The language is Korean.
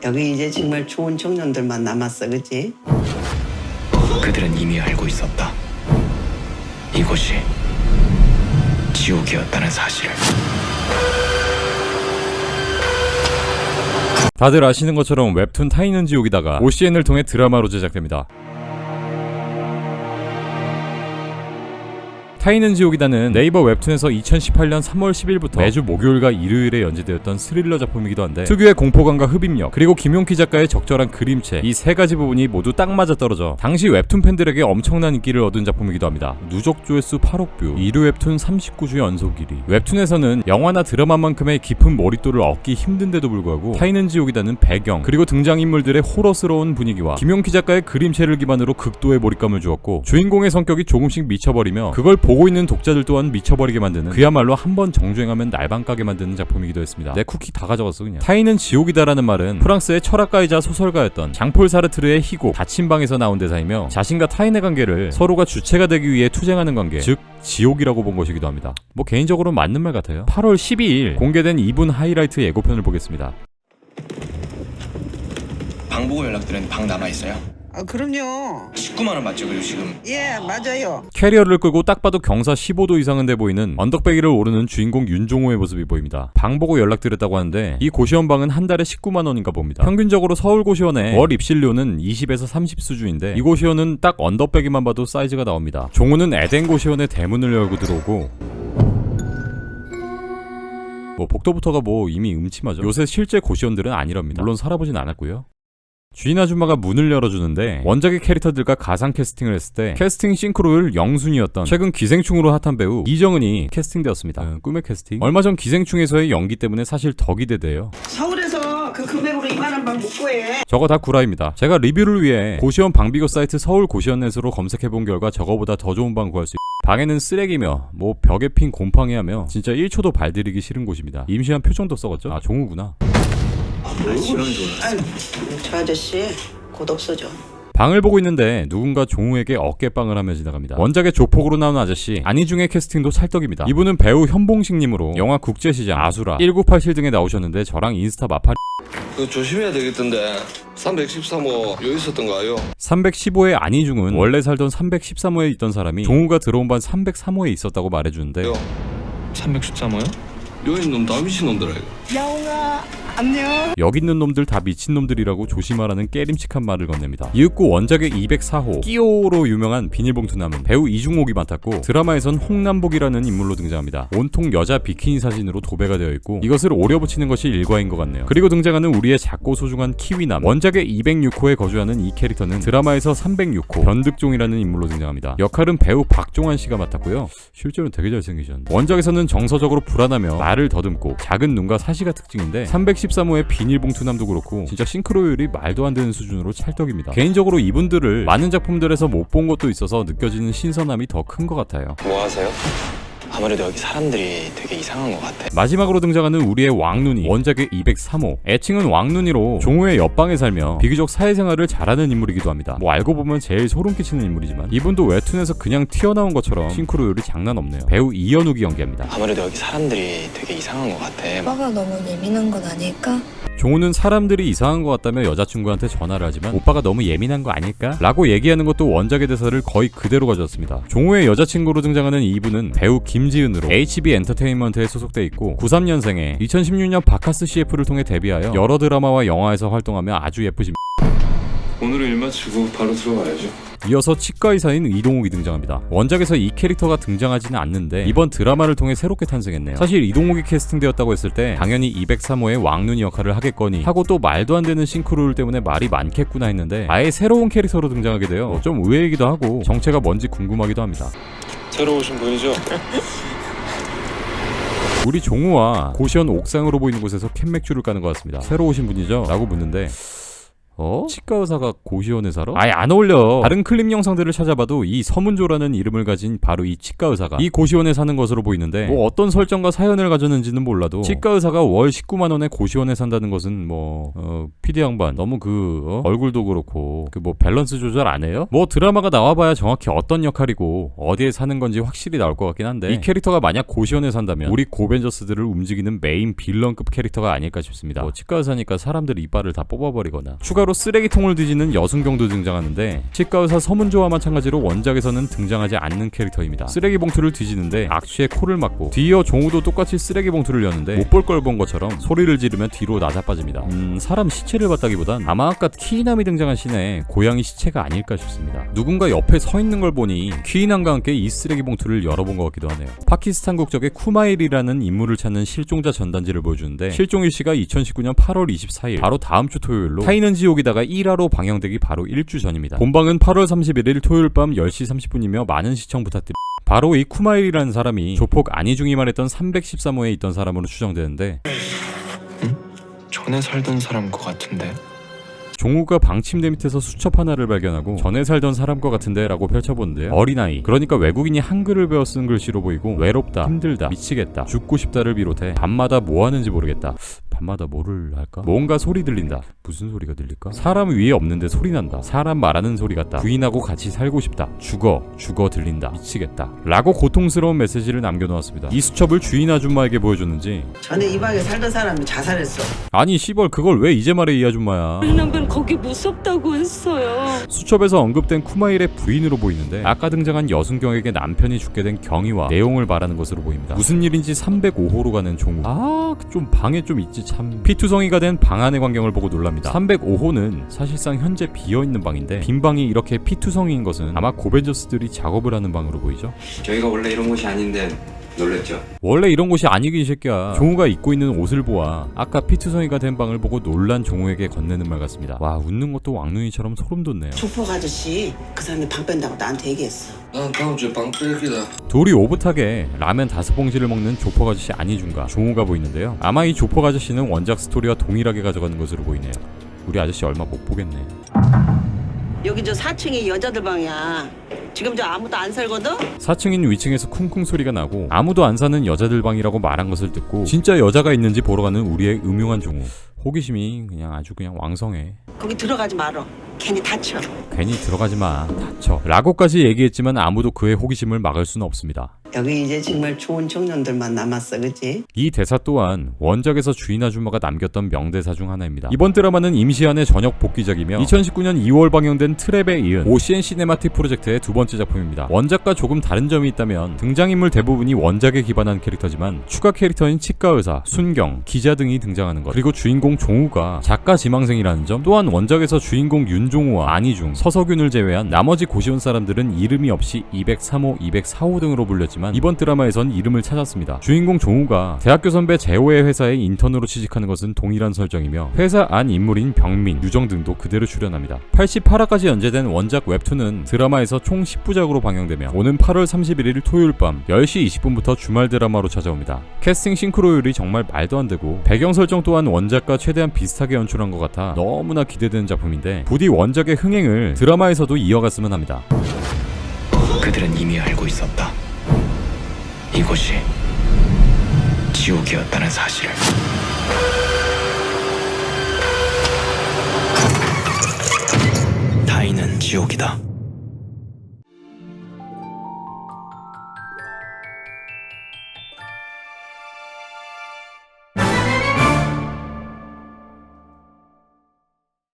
여기 이제 정말 좋은 청년들만 남았어, 그치? 그들은 이미 알고 있었다. 이곳이 지옥이었다는 사실을. 다들 아시는 것처럼 웹툰 타이는 지옥이다가 OCN을 통해 드라마로 제작됩니다. 타이는 지옥이다는 네이버 웹툰에서 2018년 3월 10일부터 매주 목요일과 일요일에 연재되었던 스릴러 작품이기도 한데 특유의 공포감과 흡입력 그리고 김용기 작가의 적절한 그림체 이 세 가지 부분이 모두 딱 맞아 떨어져 당시 웹툰 팬들에게 엄청난 인기를 얻은 작품이기도 합니다. 누적 조회수 8억 뷰, 1위 웹툰 39주 연속 1위. 웹툰에서는 영화나 드라마만큼의 깊은 몰입도를 얻기 힘든데도 불구하고 타이는 지옥이다는 배경 그리고 등장인물들의 호러스러운 분위기와 김용기 작가의 그림체를 기반으로 극도의 몰입감을 주었고 주인공의 성격이 조금씩 미쳐버리며 그걸 보고 있는 독자들 또한 미쳐버리게 만드는 그야말로 한번 정주행하면 날방 가게 만드는 작품이기도 했습니다. 내 쿠키 다 가져갔어 그냥. 타이는 지옥이다라는 말은 프랑스의 철학가이자 소설가였던 장폴 사르트르의 희곡 닫힌 방에서 나온 대사이며 자신과 타인의 관계를 서로가 주체가 되기 위해 투쟁하는 관계 즉 지옥이라고 본 것이기도 합니다. 뭐 개인적으로 맞는 말 같아요. 8월 12일 공개된 2분 하이라이트 예고편을 보겠습니다. 방 보고 연락드린 방 남아있어요? 아, 그럼요. 19만 원 맞죠? 그리고 지금 예, 맞아요. 캐리어를 끌고 딱 봐도 경사 15도 이상은 돼 보이는 언덕배기를 오르는 주인공 윤종호의 모습이 보입니다. 방 보고 연락드렸다고 하는데 이 고시원 방은 한 달에 19만 원인가 봅니다. 평균적으로 서울 고시원의 월 입실료는 20에서 30 수준인데 이 고시원은 딱 언덕배기만 봐도 사이즈가 나옵니다. 종호는 에덴 고시원의 대문을 열고 들어오고 뭐 복도부터가 뭐 이미 음침하죠. 요새 실제 고시원들은 아니랍니다. 물론 살아보진 않았고요. 주인 아줌마가 문을 열어주는데 원작의 캐릭터들과 가상 캐스팅을 했을 때 캐스팅 싱크로율 0순위였던 최근 기생충으로 핫한 배우 이정은이 캐스팅되었습니다. 꿈의 캐스팅. 얼마 전 기생충에서의 연기 때문에 사실 더 기대돼요. 서울에서 그 금액으로 이만한 방 못 구해. 저거 다 구라입니다. 제가 리뷰를 위해 고시원 방비고 사이트 서울 고시원넷으로 검색해본 결과 저거보다 더 좋은 방 구할 수 방에는 쓰레기며 뭐 벽에 핀 곰팡이하며 진짜 1초도 발들이기 싫은 곳입니다. 임시한 표정도 써갔죠? 아 종우구나. 아유, 저 아저씨 곧 없어져. 방을 보고 있는데 누군가 종우에게 어깨빵을 하며 지나갑니다. 원작의 조폭으로 나온 아저씨 안희중의 캐스팅도 찰떡입니다. 이분은 배우 현봉식님으로 영화 국제시장, 아수라, 1987 등에 나오셨는데 저랑 인스타 마팔 그거 조심해야 되겠던데 313호 여기 있었던 거 아요? 315의 안희중은 원래 살던 313호에 있던 사람이 종우가 들어온 반 303호에 있었다고 말해주는데 313호요? 여기 놈 다 미친놈들 아이가. 야옹아, 안녕. 여기 있는 놈들 다 미친놈들이라고 조심하라는 깨림칙한 말을 건넵니다. 이윽고 원작의 204호 끼오로 유명한 비닐봉투 남은 배우 이중옥이 맡았고 드라마에선 홍남복이라는 인물로 등장합니다. 온통 여자 비키니 사진으로 도배가 되어 있고 이것을 오려붙이는 것이 일과인 것 같네요. 그리고 등장하는 우리의 작고 소중한 키위남 원작의 206호에 거주하는 이 캐릭터는 드라마에서 306호 변득종이라는 인물로 등장합니다. 역할은 배우 박종환 씨가 맡았고요. 실제로는 되게 잘생기셨는데 원작에서는 정서적으로 불안하며 말을 더듬고 작은 눈과 사시가 특징인데 313호의 비닐봉투남도 그렇고 진짜 싱크로율이 말도 안 되는 수준으로 찰떡입니다. 개인적으로 이분들을 많은 작품들에서 못 본 것도 있어서 느껴지는 신선함이 더 큰 것 같아요. 뭐 하세요? 아무래도 여기 사람들이 되게 이상한 것 같아. 마지막으로 등장하는 우리의 왕눈이 원작의 203호 애칭은 왕눈이로 종호의 옆방에 살며 비교적 사회생활을 잘하는 인물이기도 합니다. 뭐 알고 보면 제일 소름 끼치는 인물이지만 이분도 웹툰에서 그냥 튀어나온 것처럼 싱크로율이 장난 없네요. 배우 이현욱이 연기합니다. 아무래도 여기 사람들이 되게 이상한 것 같아. 오빠가 너무 예민한 건 아닐까? 종호는 사람들이 이상한 것 같다며 여자친구한테 전화를 하지만 오빠가 너무 예민한 거 아닐까? 라고 얘기하는 것도 원작의 대사를 거의 그대로 가져왔습니다. 종호의 여자친구로 등장하는 이분은 배우 김지은으로 HB 엔터테인먼트에 소속돼 있고 93년생에 2016년 바카스 CF를 통해 데뷔하여 여러 드라마와 영화에서 활동하며 아주 예쁘십니다. 오늘은 일 마치고 바로 들어가야죠. 이어서 치과의사인 이동욱이 등장합니다. 원작에서 이 캐릭터가 등장하지는 않는데 이번 드라마를 통해 새롭게 탄생했네요. 사실 이동욱이 캐스팅되었다고 했을 때 당연히 203호의 왕눈이 역할을 하겠거니 하고 또 말도 안 되는 싱크로율 때문에 말이 많겠구나 했는데 아예 새로운 캐릭터로 등장하게 되어 좀 의외이기도 하고 정체가 뭔지 궁금하기도 합니다. 새로 오신 분이죠? 우리 종우와 고시원 옥상으로 보이는 곳에서 캔맥주를 까는 것 같습니다. 새로 오신 분이죠? 라고 묻는데 치과 의사가 고시원 의사로? 아예 안 어울려. 다른 클립 영상들을 찾아봐도 이 서문조라는 이름을 가진 바로 이 치과 의사가 이 고시원에 사는 것으로 보이는데 뭐 어떤 설정과 사연을 가졌는지는 몰라도 치과 의사가 월 19만 원에 고시원에 산다는 것은 PD 양반 너무 얼굴도 그렇고 뭐 밸런스 조절 안 해요? 뭐 드라마가 나와봐야 정확히 어떤 역할이고 어디에 사는 건지 확실히 나올 것 같긴 한데 이 캐릭터가 만약 고시원에 산다면 우리 고벤져스들을 움직이는 메인 빌런급 캐릭터가 아닐까 싶습니다. 뭐 치과 의사니까 사람들이 이빨을 다 뽑아버리거나 추가로 쓰레기통을 뒤지는 여순경도 등장하는데 치과 의사 서문조와 마찬가지로 원작에서는 등장하지 않는 캐릭터입니다. 쓰레기 봉투를 뒤지는데 악취에 코를 막고 뒤이어 종우도 똑같이 쓰레기 봉투를 여는데 못 볼 걸 본 것처럼 소리를 지르며 뒤로 나자빠집니다. 사람 시체를 봤다기보단 아마 아까 키이남이 등장한 씬에 고양이 시체가 아닐까 싶습니다. 누군가 옆에 서 있는 걸 보니 키이남과 함께 이 쓰레기 봉투를 열어본 것 같기도 하네요. 파키스탄 국적의 쿠마일이라는 인물을 찾는 실종자 전단지를 보여주는데 실종 일시가 2019년 8월 24일 바로 다음 주 토요일로 타이는 지옥이다가 1화로 방영되기 바로 1주 전입니다. 본방은 8월 31일 토요일 밤 10시 30분이며 많은 시청 부탁드립니다. 바로 이 쿠마일이라는 사람이 조폭 안희중이 말했던 313호에 있던 사람으로 추정되는데 전에 살던 사람 것 같은데. 종우가 방침대 밑에서 수첩 하나를 발견하고 전에 살던 사람과 같은데 라고 펼쳐보는데요. 어린아이, 그러니까 외국인이 한글을 배워 쓴 글씨로 보이고 외롭다, 힘들다, 미치겠다, 죽고 싶다를 비롯해 밤마다 뭐 하는지 모르겠다. 밤마다 뭐를 할까? 뭔가 소리 들린다. 무슨 소리가 들릴까? 사람 위에 없는데 소리 난다. 사람 말하는 소리 같다. 부인하고 같이 살고 싶다. 죽어 들린다. 미치겠다. 라고 고통스러운 메시지를 남겨놓았습니다. 이 수첩을 주인 아줌마에게 보여줬는지 전에 이 방에 살던 사람이 자살했어. 아니 씨벌 그걸 왜 이제 말해 이 아줌마야. 우리 남편 거기 무섭다고 했어요. 수첩에서 언급된 쿠마일의 부인으로 보이는데 아까 등장한 여순경에게 남편이 죽게 된 경위와 내용을 말하는 것으로 보입니다. 무슨 일인지 305호로 가는 종우. 좀 방에 좀 있지 참. 피투성이가 된 방 안의 광경을 보고 놀랍니다. 305호는 사실상 현재 비어있는 방인데 빈 방이 이렇게 피투성이인 것은 아마 고벤져스들이 작업을 하는 방으로 보이죠? 저희가 원래 이런 곳이 아닌데 놀랬죠? 원래 이런 곳이 아니긴 이 새끼야. 종우가 입고 있는 옷을 보아 아까 피투성이가 된 방을 보고 놀란 종우에게 건네는 말 같습니다. 와, 웃는 것도 왕눈이처럼 소름 돋네요. 조폭 아저씨 그 사람이 방 뺀다고 나한테 얘기했어. 난 다음 주에 빵 뺄 기다. 둘이 오붓하게 라면 5봉지를 먹는 조폭 아저씨 안희중과 종우가 보이는데요. 아마 이 조폭 아저씨는 원작 스토리와 동일하게 가져가는 것으로 보이네요. 우리 아저씨 얼마 못 보겠네. 여기 저 4층이 여자들 방이야. 지금 저 아무도 안 살거든? 4층인 위층에서 쿵쿵 소리가 나고 아무도 안 사는 여자들 방이라고 말한 것을 듣고 진짜 여자가 있는지 보러 가는 우리의 음흉한 종우. 호기심이 아주 그냥 왕성해. 거기 들어가지 말어. 괜히 다쳐. 괜히 들어가지 마. 다쳐. 라고까지 얘기했지만 아무도 그의 호기심을 막을 수는 없습니다. 여기 이제 정말 좋은 청년들만 남았어, 그치? 이 대사 또한 원작에서 주인 아줌마가 남겼던 명대사 중 하나입니다. 이번 드라마는 임시완의 전역 복귀작이며 2019년 2월 방영된 트랩에 이은 OCN 시네마틱 프로젝트의 두 번째 작품입니다. 원작과 조금 다른 점이 있다면 등장인물 대부분이 원작에 기반한 캐릭터지만 추가 캐릭터인 치과의사, 순경, 기자 등이 등장하는 것, 그리고 주인공 종우가 작가 지망생이라는 점, 또한 원작에서 주인공 윤종우와 안희중, 서석윤을 제외한 나머지 고시원 사람들은 이름이 없이 203호, 204호 등으로 불렸지만 이번 드라마에선 이름을 찾았습니다. 주인공 종우가 대학교 선배 재호의 회사에 인턴으로 취직하는 것은 동일한 설정이며 회사 안 인물인 병민, 유정 등도 그대로 출연합니다. 88화까지 연재된 원작 웹툰은 드라마에서 총 10부작으로 방영되며 오는 8월 31일 토요일 밤 10시 20분부터 주말 드라마로 찾아옵니다. 캐스팅 싱크로율이 정말 말도 안 되고 배경 설정 또한 원작과 최대한 비슷하게 연출한 것 같아 너무나 기대되는 작품인데 부디 원작의 흥행을 드라마에서도 이어갔으면 합니다. 그들은 이미 알고 있었다. 이곳이 지옥이었다는 사실을. 타인은 지옥이다.